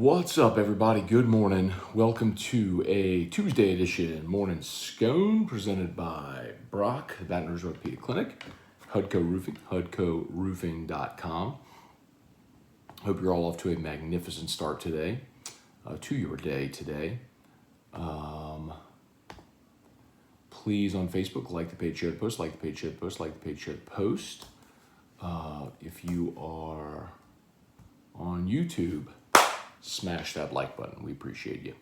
What's up, everybody? Good morning. Welcome to a Tuesday edition Morning Scone presented by Brock, the Baton Rouge Orthopedic Clinic, Hudco Roofing, HudcoRoofing.com. Hope you're all off to a magnificent start today, to your day today. Please, on Facebook, like the page, share the post, like the page, share the post, like the page, share the post. If you are on YouTube, smash that like button. We appreciate you.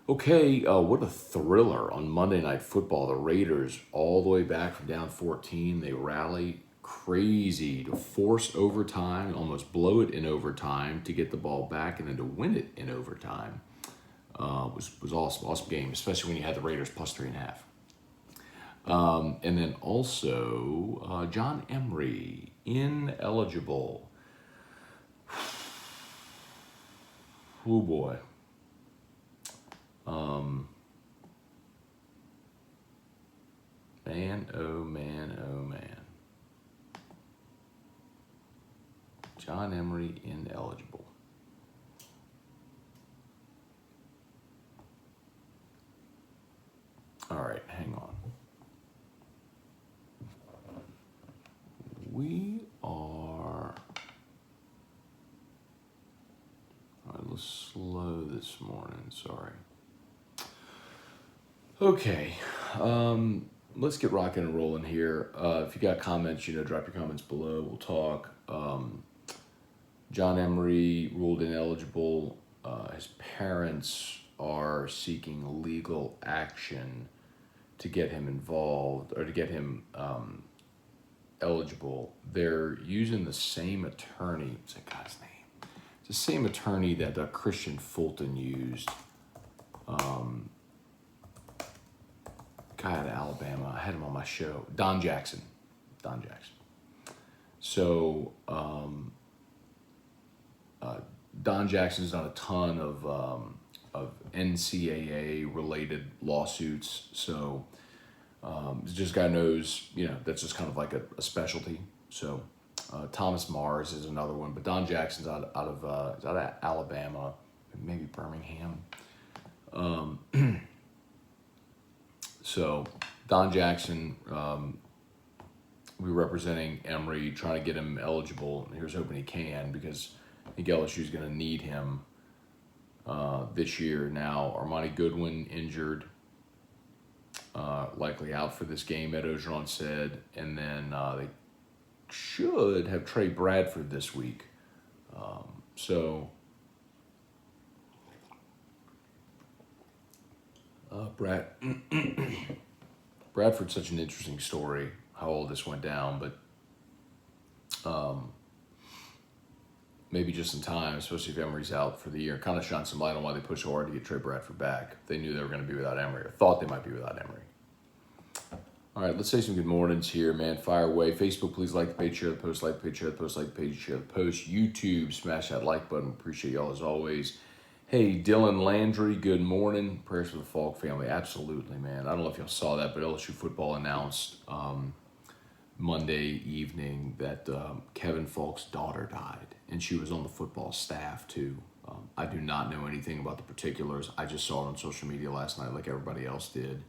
Okay, what a thriller on Monday Night Football. The Raiders, all the way back from down 14, they rally crazy to force overtime, almost blow it in overtime to get the ball back and then to win it in overtime. Was awesome game, especially when you had the Raiders plus 3.5. And then also John Emery, ineligible. Oh boy. Man, oh man, oh man. John Emery, ineligible. All right, hang on. We are... a little slow this morning, sorry. Okay, let's get rocking and rolling here. If you got comments, drop your comments below. We'll talk. John Emery ruled ineligible. His parents are seeking legal action to get him involved or to get him eligible. They're using the same attorney. What's that guy's name? It's the same attorney that Christian Fulton used. Guy out of Alabama. I had him on my show. Don Jackson. So Don Jackson's done a ton of NCAA related lawsuits. So just guy knows, that's just kind of like a specialty. So Thomas Mars is another one, but Don Jackson's out of Alabama, maybe Birmingham. So Don Jackson, we're representing Emery, trying to get him eligible. Here's hoping he can, because I think LSU is going to need him this year. Now, Armani Goodwin injured, likely out for this game, Ed Ogeron said, and then they should have Trey Bradford this week. Bradford's such an interesting story, how all this went down, but maybe just in time, especially if Emery's out for the year, kind of shine some light on why they pushed so hard to get Trey Bradford back. They knew they were going to be without Emery, or thought they might be without Emery. All right, let's say some good mornings here, man. Fire away. Facebook, please like the page, share the post, like the page, share the post, like the page, share the post. YouTube, smash that like button. Appreciate y'all as always. Hey, Dylan Landry, good morning. Prayers for the Falk family. Absolutely, man. I don't know if y'all saw that, but LSU football announced Monday evening that Kevin Falk's daughter died, and she was on the football staff too. I do not know anything about the particulars. I just saw it on social media last night like everybody else did.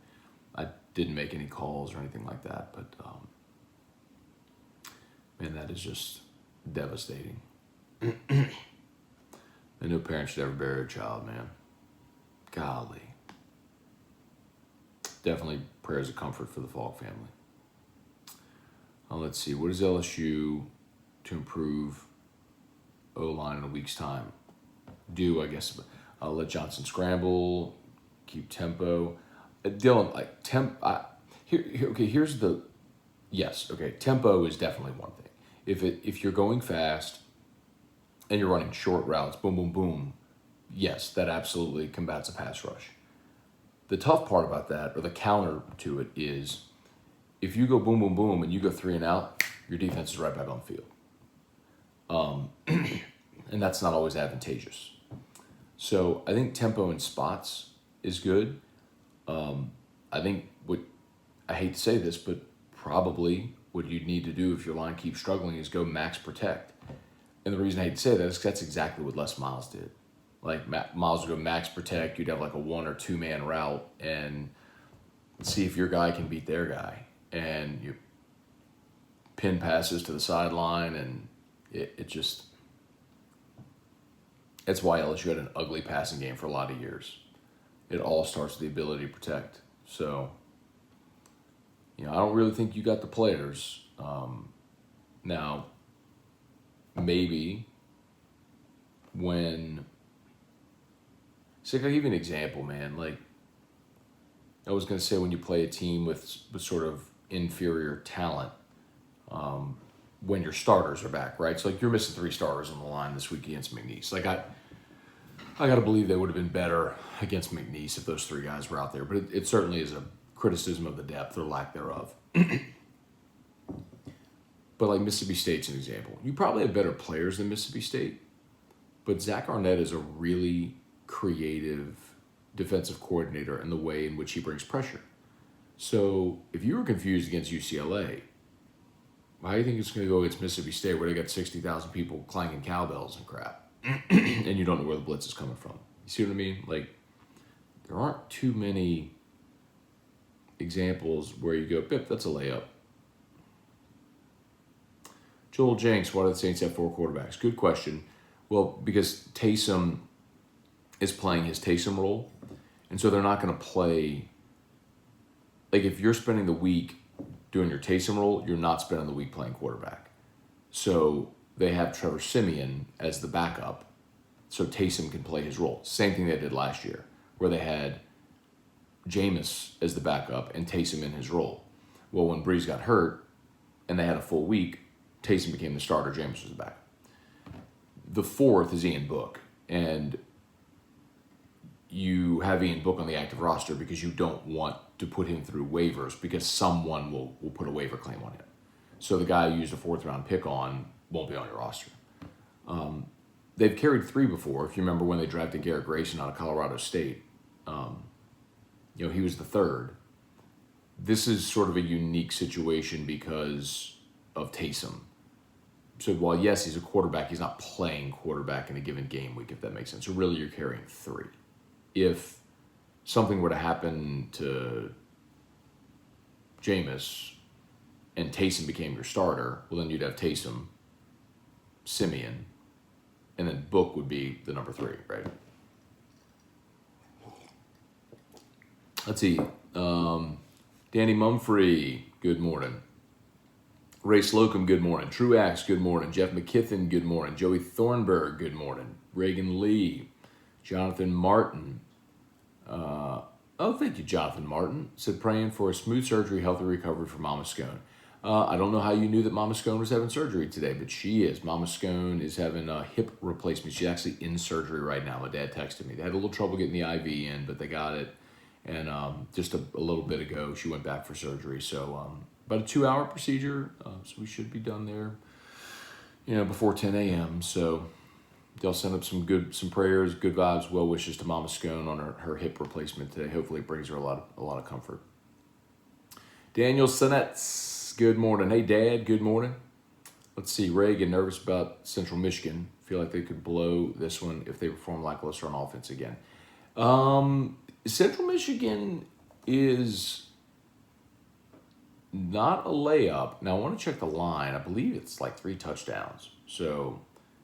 I didn't make any calls or anything like that, but man, that is just devastating. And no parent should ever bury a child, man. Golly. Definitely prayers of comfort for the Falk family. Let's see, what does LSU to improve O-line in a week's time do, I guess? Let Johnson scramble, keep tempo. Dylan, like, here's the, yes, okay, tempo is definitely one thing. If you're going fast and you're running short routes, boom, boom, boom, yes, that absolutely combats a pass rush. The tough part about that, or the counter to it, is if you go boom, boom, boom, and you go 3 and out, your defense is right back on the field. And that's not always advantageous. So I think tempo in spots is good. I think I hate to say this, but probably what you'd need to do if your line keeps struggling is go max protect. And the reason I hate to say that is because that's exactly what Les Miles did. Like Miles would go max protect. You'd have like a 1 or 2 man route and see if your guy can beat their guy. And you pin passes to the sideline, and it just, that's why LSU had an ugly passing game for a lot of years. It all starts with the ability to protect. So, I don't really think you got the players. Now, maybe when, I'll give you an example, man. Like, I was going to say when you play a team with sort of inferior talent, when your starters are back, right? So, like, you're missing 3 starters on the line this week against McNeese. Like, I got to believe they would have been better against McNeese if those 3 guys were out there. But it certainly is a criticism of the depth or lack thereof. But, like, Mississippi State's an example. You probably have better players than Mississippi State, but Zach Arnett is a really creative defensive coordinator in the way in which he brings pressure. So if you were confused against UCLA, how do you think it's going to go against Mississippi State where they got 60,000 people clanging cowbells and crap and you don't know where the blitz is coming from? You see what I mean? Like, there aren't too many examples where you go, Pip, that's a layup. Joel Jenks, why do the Saints have 4 quarterbacks? Good question. Well, because Taysom is playing his Taysom role, and so they're not going to play. Like, if you're spending the week doing your Taysom role, you're not spending the week playing quarterback. So they have Trevor Siemian as the backup, so Taysom can play his role. Same thing they did last year, where they had Jameis as the backup and Taysom in his role. Well, when Breeze got hurt and they had a full week, Taysom became the starter, Jameis was the backup. The 4th is Ian Book, and you have Ian Book on the active roster because you don't want to put him through waivers because someone will put a waiver claim on him. So the guy you used a 4th-round pick on won't be on your roster. They've carried 3 before. If you remember when they drafted Garrett Grayson out of Colorado State, he was the 3rd. This is sort of a unique situation because of Taysom. So while, yes, he's a quarterback, he's not playing quarterback in a given game week, if that makes sense. So really you're carrying 3. If something were to happen to Jameis and Taysom became your starter, well, then you'd have Taysom, Siemian, and then Book would be the number 3, right? Let's see. Danny Mumfree, good morning. Ray Slocum, good morning. Truax, good morning. Jeff McKithen, good morning. Joey Thornburg, good morning. Reagan Lee, Jonathan Martin. Thank you, Jonathan Martin. Said praying for a smooth surgery, healthy recovery for Mama Scone. I don't know how you knew that Mama Scone was having surgery today, but she is. Mama Scone is having a hip replacement. She's actually in surgery right now. My dad texted me. They had a little trouble getting the IV in, but they got it. And just a little bit ago, she went back for surgery. So about a 2-hour procedure. So we should be done there, before 10 a.m. So they'll send up some prayers, good vibes, well wishes to Mama Scone on her hip replacement today. Hopefully it brings her a lot of comfort. Daniel Sinetz, good morning. Hey, Dad, good morning. Let's see, Reagan, nervous about Central Michigan. Feel like they could blow this one if they perform lackluster on offense again. Central Michigan is not a layup. Now, I want to check the line. I believe it's like 3 touchdowns. So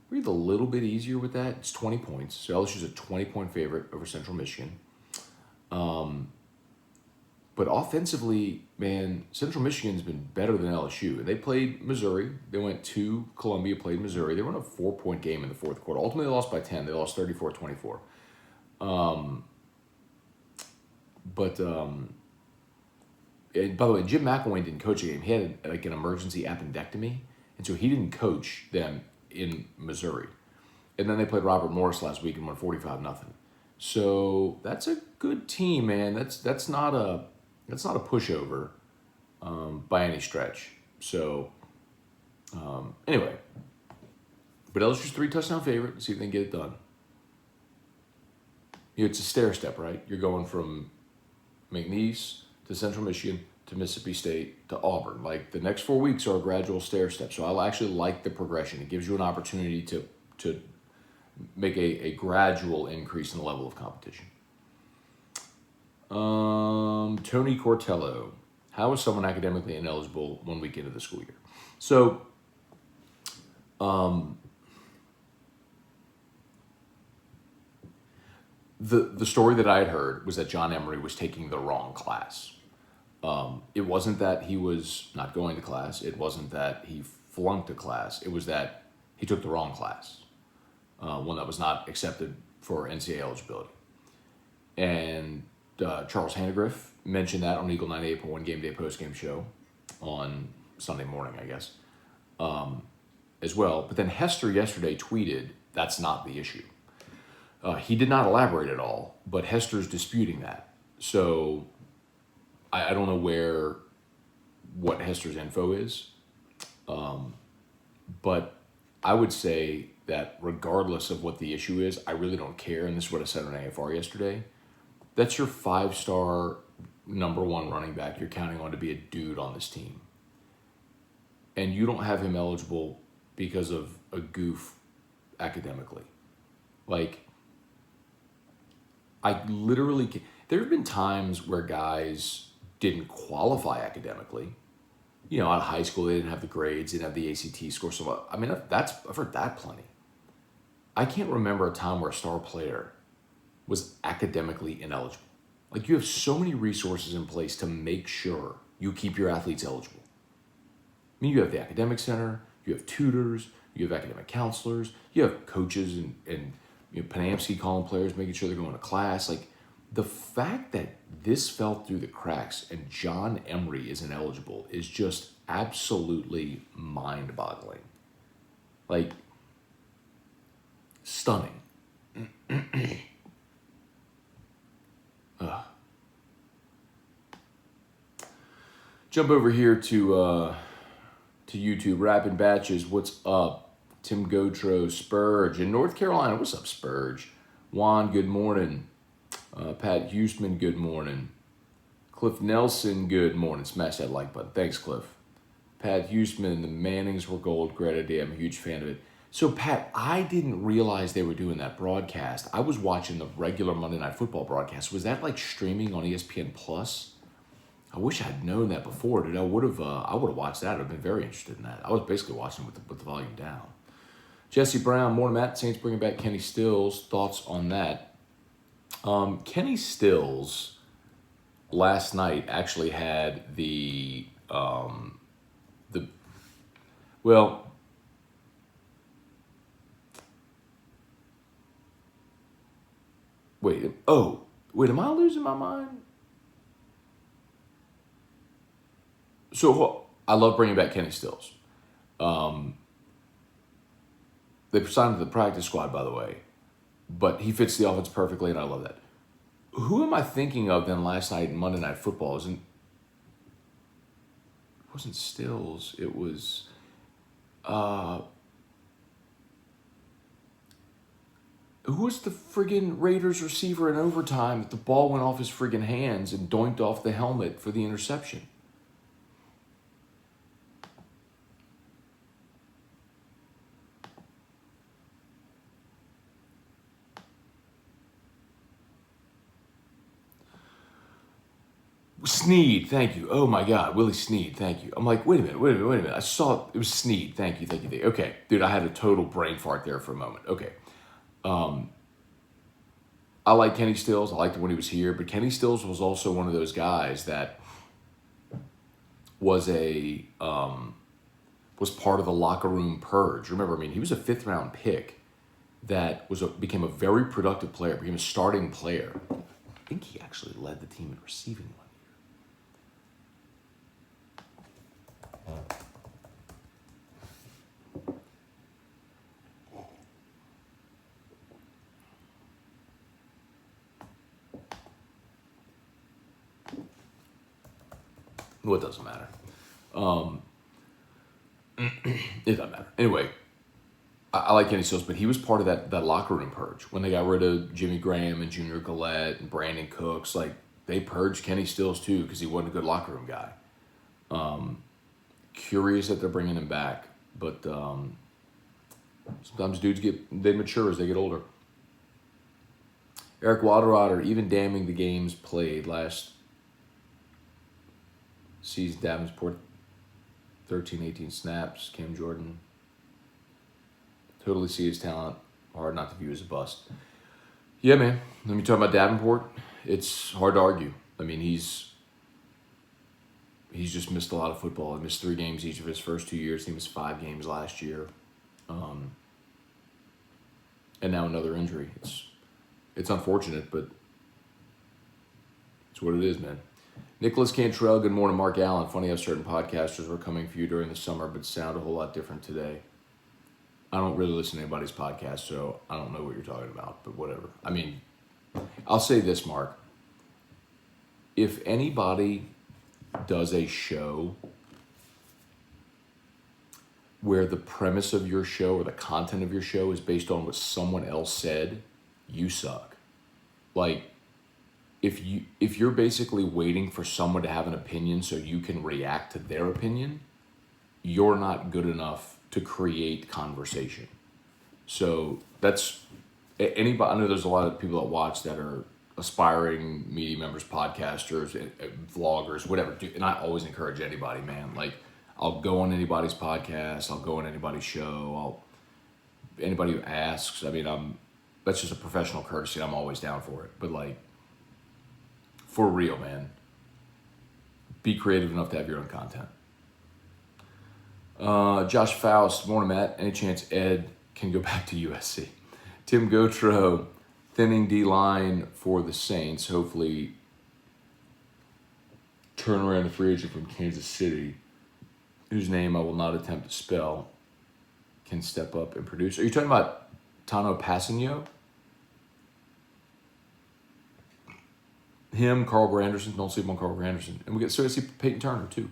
breathe a little bit easier with that. It's 20 points. So LSU's a 20-point favorite over Central Michigan. But offensively, man, Central Michigan's been better than LSU. And they played Missouri. They went to Columbia, played Missouri. They won a 4-point game in the 4th quarter. Ultimately, they lost by 10. They lost 34-24. And by the way, Jim McElwain didn't coach a game. He had like an emergency appendectomy, and so he didn't coach them in Missouri. And then they played Robert Morris last week and won 45-0. So that's a good team, man. That's not a pushover by any stretch. So anyway, but LSU's 3-touchdown favorite. Let's see if they can get it done. It's a stair step, right? You're going from McNeese to Central Michigan to Mississippi State to Auburn. Like, the next 4 weeks are a gradual stair step. So I actually like the progression. It gives you an opportunity to make a gradual increase in the level of competition. Tony Cortello, how is someone academically ineligible 1 week into the school year? So, the story that I had heard was that John Emery was taking the wrong class. It wasn't that he was not going to class. It wasn't that he flunked a class. It was that he took the wrong class, one that was not accepted for NCAA eligibility. And Charles Handegriff mentioned that on Eagle 98.1 Game Day postgame show on Sunday morning, I guess, as well. But then Hester yesterday tweeted, that's not the issue. He did not elaborate at all, but Hester's disputing that. So I don't know what Hester's info is, but I would say that regardless of what the issue is, I really don't care, and this is what I said on AFR yesterday. That's your 5-star number 1 running back you're counting on to be a dude on this team. And you don't have him eligible because of a goof academically. Like, I literally, there have been times where guys didn't qualify academically. You know, out of high school, they didn't have the grades, didn't have the ACT score. So, I mean, I've heard that plenty. I can't remember a time where a star player was academically ineligible. Like, you have so many resources in place to make sure you keep your athletes eligible. I mean, you have the academic center, you have tutors, you have academic counselors, you have coaches and you know, Panamsky calling players, making sure they're going to class. Like, the fact that this fell through the cracks and John Emery is ineligible is just absolutely mind-boggling. Like, stunning. Jump over here to YouTube. Rapping Batches, what's up? Tim Gotro, Spurge in North Carolina. What's up, Spurge? Juan, good morning. Pat Houston, good morning. Cliff Nelson, good morning. Smash that like button. Thanks, Cliff. Pat Houston, the Mannings were gold. Greta Day, I'm a huge fan of it. So, Pat, I didn't realize they were doing that broadcast. I was watching the regular Monday Night Football broadcast. Was that like streaming on ESPN Plus? I wish I'd known that before, dude. I would have watched that. I'd have been very interested in that. I was basically watching with the volume down. Jesse Brown, morning, Matt. Saints bringing back Kenny Stills. Thoughts on that? Kenny Stills last night actually had wait, am I losing my mind? So I love bringing back Kenny Stills. They signed him to the practice squad, by the way, but he fits the offense perfectly, and I love that. Who am I thinking of then last night in Monday Night Football? It wasn't Stills. It was who was the friggin' Raiders receiver in overtime that the ball went off his friggin' hands and doinked off the helmet for the interception? Sneed, thank you. Oh my God, Willie Sneed, thank you. I'm like, wait a minute. I saw it was Sneed. Thank you. Okay, dude, I had a total brain fart there for a moment. Okay. I like Kenny Stills. I liked him when he was here, but Kenny Stills was also one of those guys that was was part of the locker room purge. Remember, I mean, he was a 5th round pick that became a very productive player, became a starting player. I think he actually led the team in receiving one year. Well, it doesn't matter. It doesn't matter. Anyway, I like Kenny Stills, but he was part of that locker room purge. When they got rid of Jimmy Graham and Junior Gillette and Brandon Cooks, like, they purged Kenny Stills too because he wasn't a good locker room guy. Curious that they're bringing him back, but Sometimes dudes they mature as they get older. Eric Waterwater, even damning the games played last season, Davenport 13, 18 snaps, Cam Jordan. Totally see his talent. Hard not to view as a bust. Yeah, man. Let me talk about Davenport. It's hard to argue. I mean, he's just missed a lot of football. He missed 3 games each of his first 2 years. He missed 5 games last year. And now another injury. It's unfortunate, but it's what it is, man. Nicholas Cantrell, good morning, Mark Allen. Funny how certain podcasters were coming for you during the summer, but sound a whole lot different today. I don't really listen to anybody's podcast, so I don't know what you're talking about, but whatever. I mean, I'll say this, Mark. If anybody does a show where the premise of your show or the content of your show is based on what someone else said, you suck. Like, if you're basically waiting for someone to have an opinion so you can react to their opinion, you're not good enough to create conversation. So that's anybody. I know there's a lot of people that watch that are aspiring media members, podcasters, vloggers, whatever. And I always encourage anybody, man. Like, I'll go on anybody's podcast. I'll go on anybody's show. Anybody who asks. I mean, that's just a professional courtesy. I'm always down for it. But like, for real, man, be creative enough to have your own content. Josh Faust, morning, Matt. Any chance Ed can go back to USC? Tim Gautreau, thinning D-line for the Saints. Hopefully turn around a free agent from Kansas City, whose name I will not attempt to spell, can step up and produce. Are you talking about Tano Passanio? Him, Carl Granderson. Don't sleep on Carl Granderson. And we get seriously Peyton Turner, too.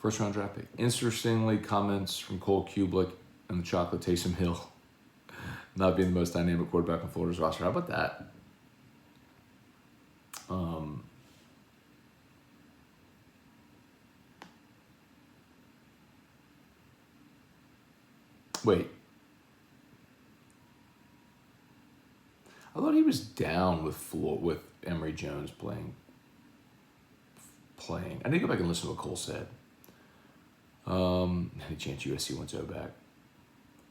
First round draft pick. Interestingly, comments from Cole Kubelik and the chocolate Taysom Hill not being the most dynamic quarterback on Florida's roster. How about that? Wait. I thought he was down with Emery Jones playing. I need to go back and listen to what Cole said. Any chance USC wants O back?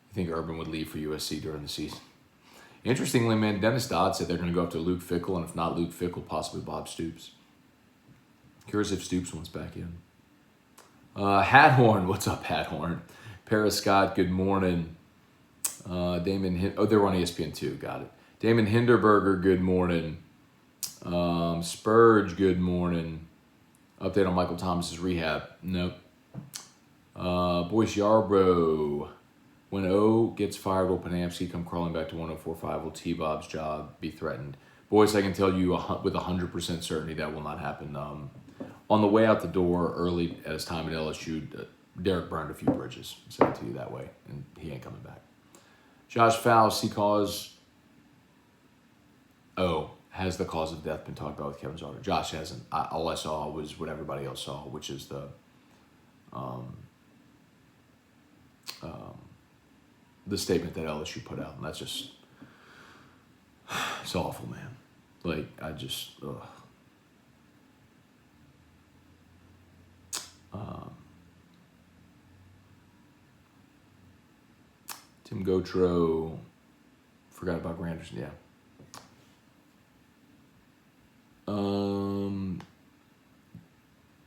You think Urban would leave for USC during the season? Interestingly, man, Dennis Dodd said they're going to go up to Luke Fickell, and if not Luke Fickell, possibly Bob Stoops. Curious if Stoops wants back in. Hathorn, what's up, Hathorn? Paris Scott, good morning. Damon, they were on ESPN too, got it. Damon Hinderberger, good morning. Spurge, good morning. Update on Michael Thomas's rehab. Nope. Boyce Yarbrough. When O gets fired, will Panamsky come crawling back to 104.5? Will T-Bob's job be threatened? Boyce, I can tell you with 100% certainty that will not happen. On the way out the door early at his time at LSU, Derek burned a few bridges. I'll say it to you that way, and he ain't coming back. Josh Faust, has the cause of death been talked about with Kevin Sauter? Josh hasn't. All I saw was what everybody else saw, which is the statement that LSU put out, and that's just, it's awful, man. Like, Tim Gautreau, forgot about Granderson, yeah.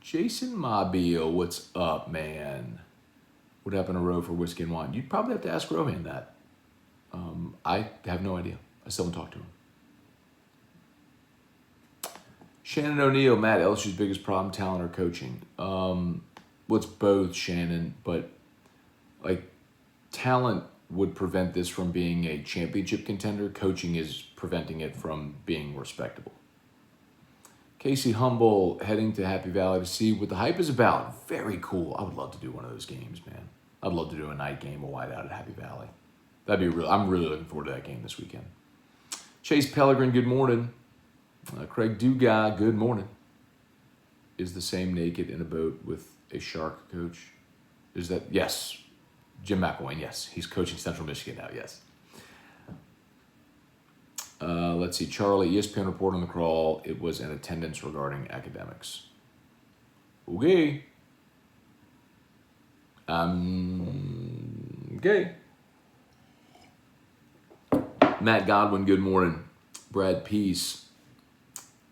Jason Mobile, what's up, man? What happened to Roe for whiskey and wine? You'd probably have to ask Rohan that. I have no idea. I still haven't talked to him. Shannon O'Neill, Matt, LSU's biggest problem, talent or coaching? Well, it's both, Shannon, but like, talent would prevent this from being a championship contender. Coaching is preventing it from being respectable. Casey Humble heading to Happy Valley to see what the hype is about. Very cool. I would love to do one of those games, man. I'd love to do a night game, a whiteout at Happy Valley. That'd be real. I'm really looking forward to that game this weekend. Chase Pellegrin, good morning. Craig Dugas, good morning. Is the same naked in a boat with a shark, coach? Is that, yes. Jim McElwain, yes. He's coaching Central Michigan now, yes. Let's see. Charlie, ESPN report on the crawl. It was an attendance regarding academics. Okay. Okay. Matt Godwin, good morning. Brad Peace.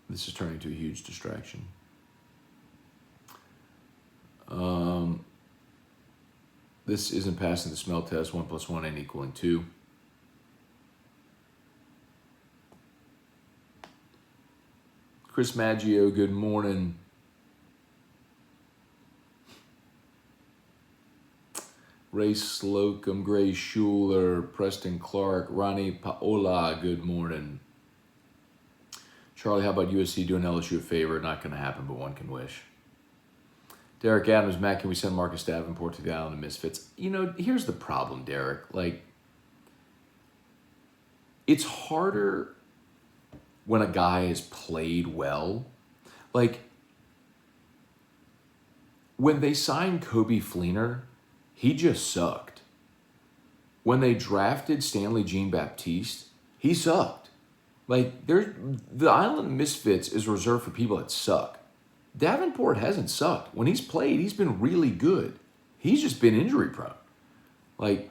This is turning into a huge distraction. This isn't passing the smell test. 1 + 1 ain't equaling 2. Chris Maggio, good morning. Ray Slocum, Gray Schuler, Preston Clark, Ronnie Paola, good morning. Charlie, how about USC doing LSU a favor? Not going to happen, but one can wish. Derek Adams, Matt, can we send Marcus Davenport to the Island of Misfits? You know, here's the problem, Derek. Like, it's harder when a guy has played well. Like, when they signed Kobe Fleener, he just sucked. When they drafted Stanley Jean-Baptiste, he sucked. Like, the Island of Misfits is reserved for people that suck. Davenport hasn't sucked. When he's played, he's been really good. He's just been injury prone. Like,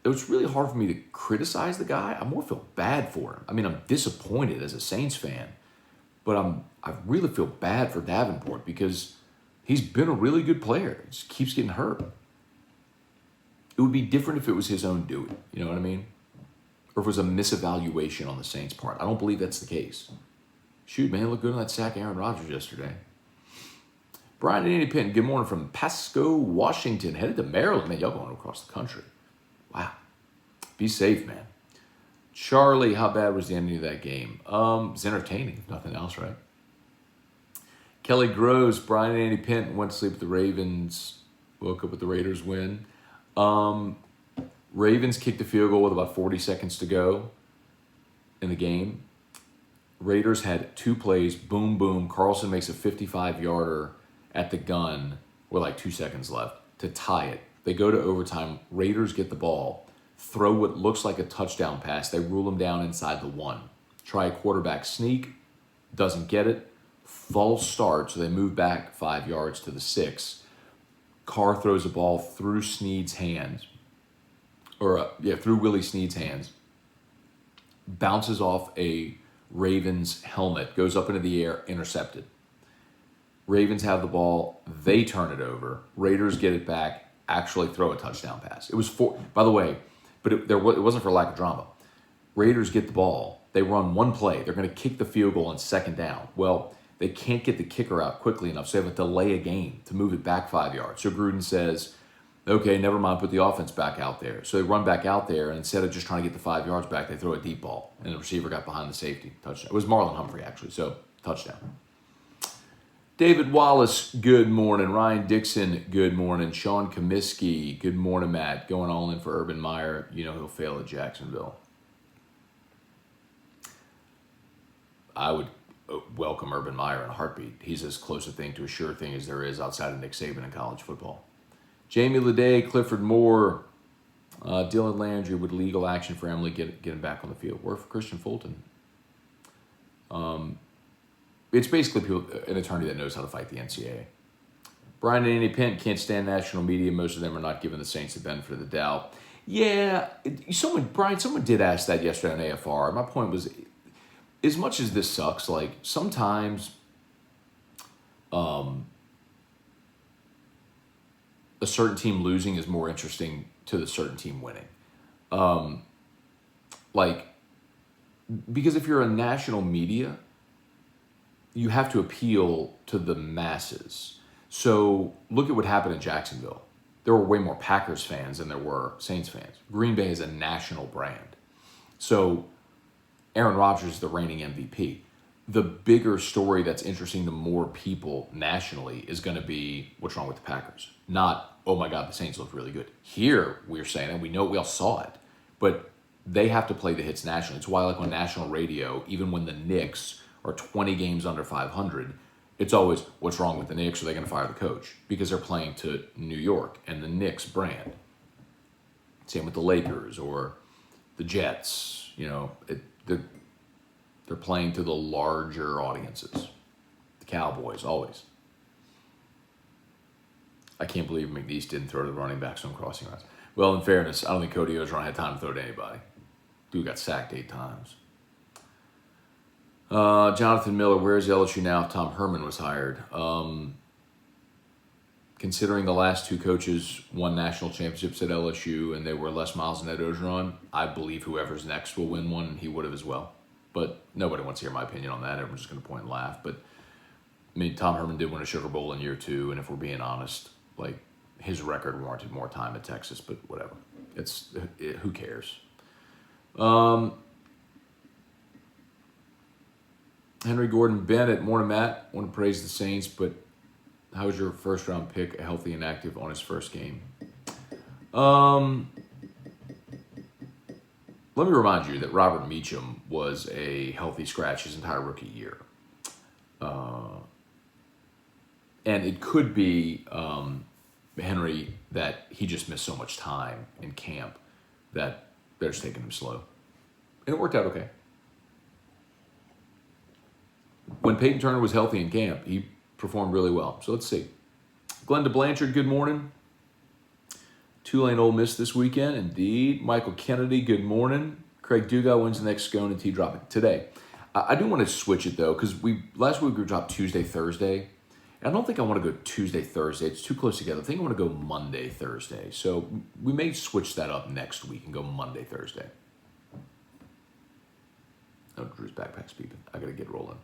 it's really hard for me to criticize the guy. I more feel bad for him. I mean, I'm disappointed as a Saints fan, but I really feel bad for Davenport because he's been a really good player. He just keeps getting hurt. It would be different if it was his own doing. You know what I mean? Or if it was a misevaluation on the Saints' part. I don't believe that's the case. Shoot, man, look good on that sack Aaron Rodgers yesterday. Brian and Andy Pinton, good morning from Pasco, Washington. Headed to Maryland. Man, y'all going across the country. Wow. Be safe, man. Charlie, how bad was the ending of that game? It's entertaining, if nothing else, right? Kelly Groves, Brian and Andy Pinton went to sleep with the Ravens. Woke up with the Raiders win. Ravens kicked a field goal with about 40 seconds to go in the game. Raiders had 2 plays. Boom, boom. Carlson makes a 55-yarder at the gun with like 2 seconds left to tie it. They go to overtime. Raiders get the ball, throw what looks like a touchdown pass. They rule them down inside the 1. Try a quarterback sneak, doesn't get it. False start, so they move back 5 yards to the 6. Carr throws a ball through Snead's hands, through Willie Snead's hands. Bounces off a Ravens helmet, goes up into the air, intercepted. Ravens have the ball, they turn it over. Raiders get it back, actually throw a touchdown pass. It was 4, by the way, but it wasn't for lack of drama. Raiders get the ball, they run 1 play, they're going to kick the field goal on 2nd down. Well, they can't get the kicker out quickly enough, so they have to delay a game to move it back 5 yards. So Gruden says, okay, never mind, put the offense back out there. So they run back out there, and instead of just trying to get the 5 yards back, they throw a deep ball, and the receiver got behind the safety. Touchdown. It was Marlon Humphrey, actually, so touchdown. David Wallace, good morning. Ryan Dixon, good morning. Sean Comiskey, good morning, Matt. Going all in for Urban Meyer. You know he'll fail at Jacksonville. I would welcome Urban Meyer in a heartbeat. He's as close a thing to a sure thing as there is outside of Nick Saban in college football. Jamie Leday, Clifford Moore, Dylan Landry, would legal action for Emily get him back on the field? Or for Christian Fulton? It's basically an attorney that knows how to fight the NCAA. Brian and Andy Pent can't stand national media. Most of them are not giving the Saints the benefit of the doubt. Yeah, someone did ask that yesterday on AFR. My point was, as much as this sucks, like sometimes a certain team losing is more interesting to the certain team winning. Because if you're a national media, you have to appeal to the masses. So look at what happened in Jacksonville. There were way more Packers fans than there were Saints fans. Green Bay is a national brand. So Aaron Rodgers is the reigning MVP. The bigger story that's interesting to more people nationally is going to be what's wrong with the Packers. Not, oh my God, the Saints look really good. Here, we're saying, and we know, we all saw it, but they have to play the hits nationally. It's why, like on national radio, even when the Knicks are 20 games under 500, it's always, what's wrong with the Knicks? Are they going to fire the coach? Because they're playing to New York and the Knicks brand. Same with the Lakers or the Jets. You know, they're playing to the larger audiences. The Cowboys, always. I can't believe McNeese didn't throw to the running backs on crossing routes. Well, in fairness, I don't think Cody Ogeron had time to throw to anybody. Dude got sacked 8 times. Jonathan Miller, where's LSU now if Tom Herman was hired? Considering the last 2 coaches won national championships at LSU and they were Les Miles and Ed Ogeron, I believe whoever's next will win one, and he would have as well. But nobody wants to hear my opinion on that. Everyone's just going to point and laugh. But, I mean, Tom Herman did win a Sugar Bowl in year 2, and if we're being honest, like, his record warranted more time at Texas, but whatever. Who cares? Henry Gordon Bennett, morning Matt. Want to praise the Saints, but how was your first round pick healthy and active on his first game? Let me remind you that Robert Meacham was a healthy scratch his entire rookie year. And it could be Henry that he just missed so much time in camp that they're just taking him slow. And it worked out okay. When Peyton Turner was healthy in camp, he performed really well. So let's see. Glenda Blanchard, good morning. Tulane Ole Miss this weekend, indeed. Michael Kennedy, good morning. Craig Dugas wins the next Scone and T-Drop today. I do want to switch it, though, because last week we dropped Tuesday, Thursday. I don't think I want to go Tuesday, Thursday. It's too close together. I think I want to go Monday, Thursday. So we may switch that up next week and go Monday, Thursday. Oh, Drew's backpack's beeping. I got to get rolling.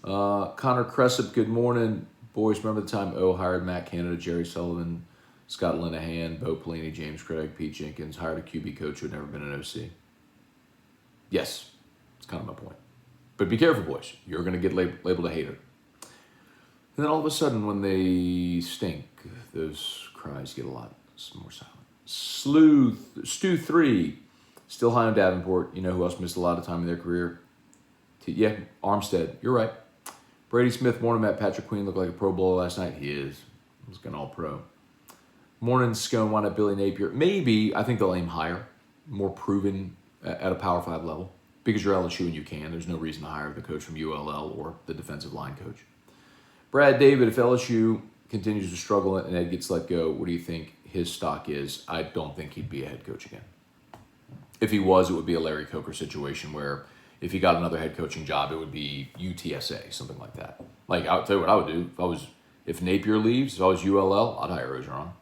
Connor Cressup, good morning. Boys, remember the time O hired Matt Canada, Jerry Sullivan, Scott Linehan, Bo Pelini, James Craig, Pete Jenkins, hired a QB coach who had never been an OC? Yes, that's kind of my point. But be careful, boys. You're going to get labeled a hater. And then all of a sudden, when they stink, those cries get a lot more silent. Stu 3, still high on Davenport. You know who else missed a lot of time in their career? Yeah, Armstead. You're right. Brady Smith, morning, Matt. Patrick Queen looked like a Pro Bowler last night. He is. He was going all pro. Morning, Scone. Why not Billy Napier? Maybe. I think they'll aim higher, more proven at a Power 5 level. Because you're LSU and you can. There's no reason to hire the coach from ULL or the defensive line coach. Brad David, if LSU continues to struggle and Ed gets let go, what do you think his stock is? I don't think he'd be a head coach again. If he was, it would be a Larry Coker situation where if he got another head coaching job, it would be UTSA, something like that. Like, I'll tell you what I would do. If Napier leaves, if I was ULL, I'd hire Ogeron.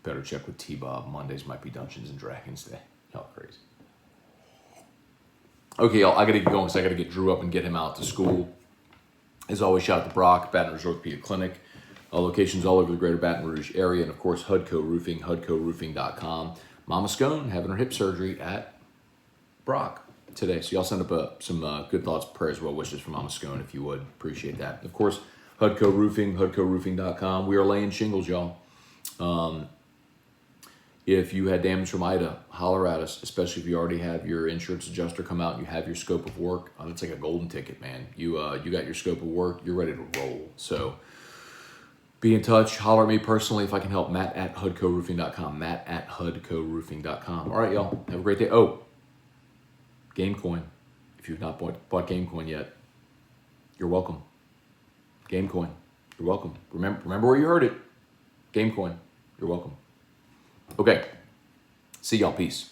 Better check with T-Bob. Mondays might be Dungeons and Dragons Day. Y'all crazy. Okay, y'all, I got to get going, so I got to get Drew up and get him out to school. As always, shout out to Brock, Baton Rouge Orthopedic Clinic. Locations all over the greater Baton Rouge area. And, of course, Hudco Roofing, hudcoroofing.com. Mama Scone having her hip surgery at Brock today. So y'all send up some good thoughts, prayers, well wishes for Mama Scone if you would. Appreciate that. Of course, Hudco Roofing, hudcoroofing.com. We are laying shingles, y'all. If you had damage from Ida, holler at us, especially if you already have your insurance adjuster come out and you have your scope of work. It's like a golden ticket, man. You got your scope of work, you're ready to roll. So be in touch. Holler at me personally if I can help. Matt at hudcoroofing.com. Matt at hudcoroofing.com. All right, y'all. Have a great day. Oh, Gamecoin. If you've not bought Gamecoin yet, you're welcome. Gamecoin. You're welcome. Remember where you heard it. Gamecoin. You're welcome. Okay. See y'all. Peace.